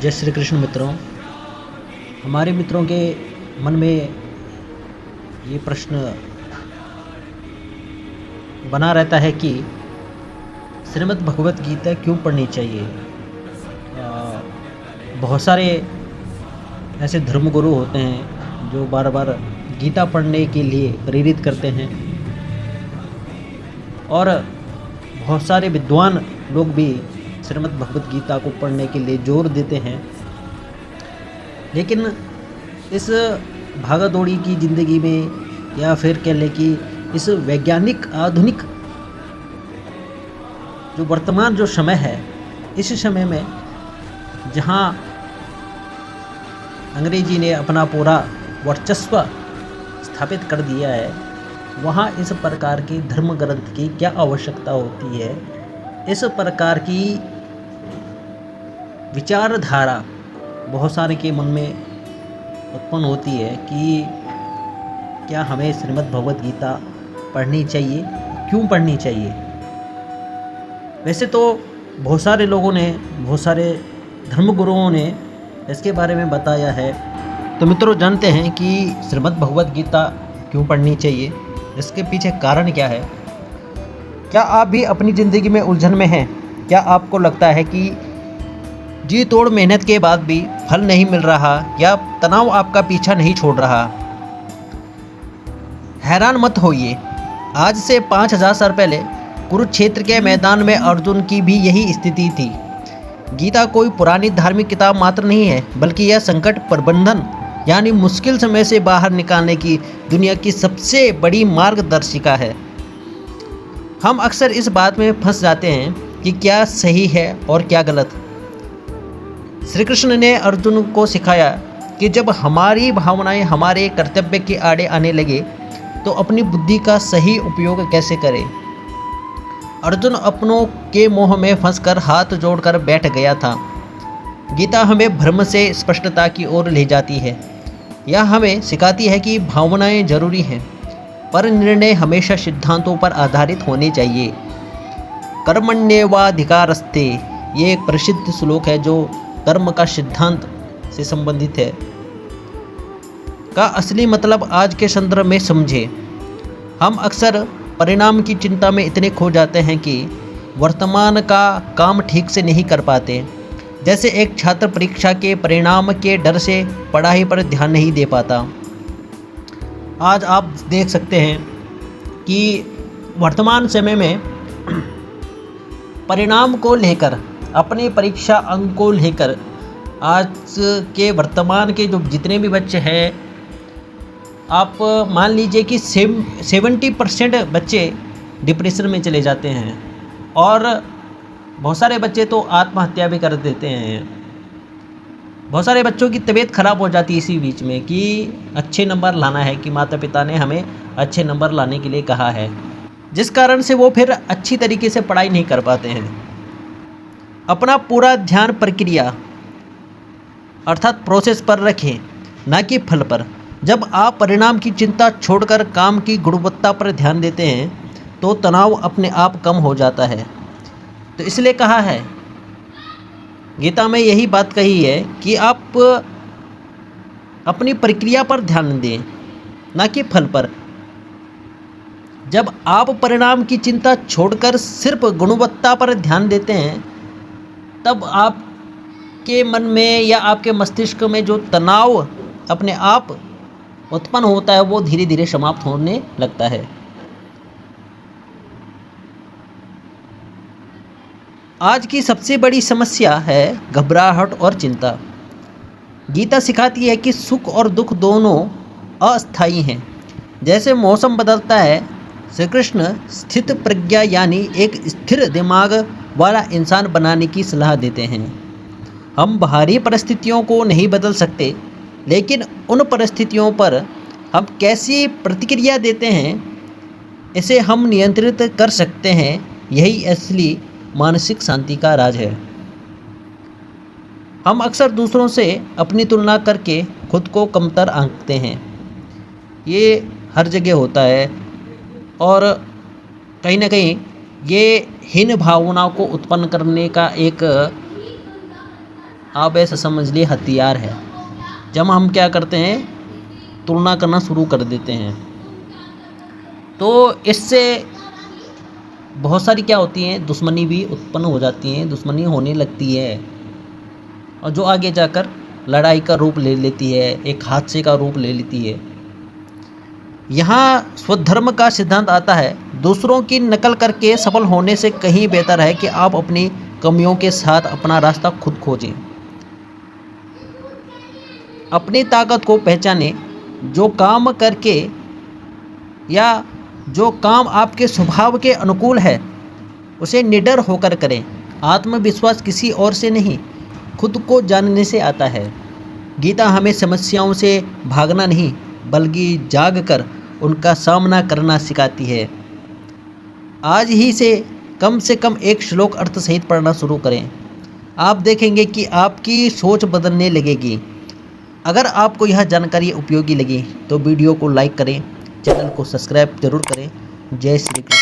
जय श्री कृष्ण मित्रों। हमारे मित्रों के मन में ये प्रश्न बना रहता है कि श्रीमद् भगवत गीता क्यों पढ़नी चाहिए। बहुत सारे ऐसे धर्मगुरु होते हैं जो बार बार गीता पढ़ने के लिए प्रेरित करते हैं और बहुत सारे विद्वान लोग भी श्रीमद् भगवत गीता को पढ़ने के लिए जोर देते हैं। लेकिन इस भागा-दौड़ी की ज़िंदगी में या फिर कह लें कि इस वैज्ञानिक आधुनिक जो वर्तमान जो समय है, इस समय में जहाँ अंग्रेजी ने अपना पूरा वर्चस्व स्थापित कर दिया है, वहाँ इस प्रकार के धर्म ग्रंथ की क्या आवश्यकता होती है। इस प्रकार की विचारधारा बहुत सारे के मन में उत्पन्न होती है कि क्या हमें श्रीमद् भगवत गीता पढ़नी चाहिए, क्यों पढ़नी चाहिए। वैसे तो बहुत सारे लोगों ने, बहुत सारे धर्मगुरुओं ने इसके बारे में बताया है। तो मित्रों, जानते हैं कि श्रीमद् भगवत गीता क्यों पढ़नी चाहिए, इसके पीछे कारण क्या है। क्या आप भी अपनी ज़िंदगी में उलझन में हैं? क्या आपको लगता है कि जी तोड़ मेहनत के बाद भी फल नहीं मिल रहा या तनाव आपका पीछा नहीं छोड़ रहा? हैरान मत होइए, आज से 5000 साल पहले कुरुक्षेत्र के मैदान में अर्जुन की भी यही स्थिति थी। गीता कोई पुरानी धार्मिक किताब मात्र नहीं है, बल्कि यह संकट प्रबंधन यानी मुश्किल समय से बाहर निकालने की दुनिया की सबसे बड़ी मार्गदर्शिका है। हम अक्सर इस बात में फंस जाते हैं कि क्या सही है और क्या गलत। श्री कृष्ण ने अर्जुन को सिखाया कि जब हमारी भावनाएं हमारे कर्तव्य के आड़े आने लगे तो अपनी बुद्धि का सही उपयोग कैसे करें। अर्जुन अपनों के मोह में फंसकर हाथ जोड़कर बैठ गया था। गीता हमें भ्रम से स्पष्टता की ओर ले जाती है। यह हमें सिखाती है कि भावनाएं जरूरी हैं, पर निर्णय हमेशा सिद्धांतों पर आधारित होने चाहिए। कर्मण्येवाधिकारस्ते, ये एक प्रसिद्ध श्लोक है जो कर्म का सिद्धांत से संबंधित है, का असली मतलब आज के संदर्भ में समझे। हम अक्सर परिणाम की चिंता में इतने खो जाते हैं कि वर्तमान का काम ठीक से नहीं कर पाते। जैसे एक छात्र परीक्षा के परिणाम के डर से पढ़ाई पर ध्यान नहीं दे पाता। आज आप देख सकते हैं कि वर्तमान समय में परिणाम को लेकर, अपने परीक्षा अंक को लेकर आज के वर्तमान के जो जितने भी बच्चे हैं, आप मान लीजिए कि 70% बच्चे डिप्रेशन में चले जाते हैं और बहुत सारे बच्चे तो आत्महत्या भी कर देते हैं। बहुत सारे बच्चों की तबीयत ख़राब हो जाती है इसी बीच में कि अच्छे नंबर लाना है, कि माता पिता ने हमें अच्छे नंबर लाने के लिए कहा है, जिस कारण से वो फिर अच्छी तरीके से पढ़ाई नहीं कर पाते हैं। अपना पूरा ध्यान प्रक्रिया अर्थात प्रोसेस पर रखें, ना कि फल पर। जब आप परिणाम की चिंता छोड़कर काम की गुणवत्ता पर ध्यान देते हैं तो तनाव अपने आप कम हो जाता है। तो इसलिए कहा है, गीता में यही बात कही है कि आप अपनी प्रक्रिया पर ध्यान दें, ना कि फल पर। जब आप परिणाम की चिंता छोड़कर सिर्फ गुणवत्ता पर ध्यान देते हैं, तब आपके मन में या आपके मस्तिष्क में जो तनाव अपने आप उत्पन्न होता है, वो धीरे धीरे समाप्त होने लगता है। आज की सबसे बड़ी समस्या है घबराहट और चिंता। गीता सिखाती है कि सुख और दुख दोनों अस्थायी हैं। जैसे मौसम बदलता है, श्री कृष्ण स्थित प्रज्ञा यानी एक स्थिर दिमाग वाला इंसान बनाने की सलाह देते हैं। हम बाहरी परिस्थितियों को नहीं बदल सकते, लेकिन उन परिस्थितियों पर हम कैसी प्रतिक्रिया देते हैं, इसे हम नियंत्रित कर सकते हैं। यही असली मानसिक शांति का राज है। हम अक्सर दूसरों से अपनी तुलना करके खुद को कमतर आंकते हैं। ये हर जगह होता है और कहीं ना कहीं ये हीन भावनाओं को उत्पन्न करने का एक आप ऐसा समझ लिए हथियार है। जब हम क्या करते हैं, तुलना करना शुरू कर देते हैं, तो इससे बहुत सारी क्या होती हैं, दुश्मनी भी उत्पन्न हो जाती हैं, दुश्मनी होने लगती है, और जो आगे जाकर लड़ाई का रूप ले लेती है, एक हादसे का रूप ले लेती है। यहाँ स्वधर्म का सिद्धांत आता है, दूसरों की नकल करके सफल होने से कहीं बेहतर है कि आप अपनी कमियों के साथ अपना रास्ता खुद खोजें। अपनी ताकत को पहचानें, जो काम करके या जो काम आपके स्वभाव के अनुकूल है उसे निडर होकर करें। आत्मविश्वास किसी और से नहीं, खुद को जानने से आता है। गीता हमें समस्याओं से भागना नहीं बल्कि जाग कर उनका सामना करना सिखाती है। आज ही से कम एक श्लोक अर्थ सहित पढ़ना शुरू करें। आप देखेंगे कि आपकी सोच बदलने लगेगी। अगर आपको यह जानकारी उपयोगी लगी तो वीडियो को लाइक करें, चैनल को सब्सक्राइब जरूर करें। जय श्री कृष्ण।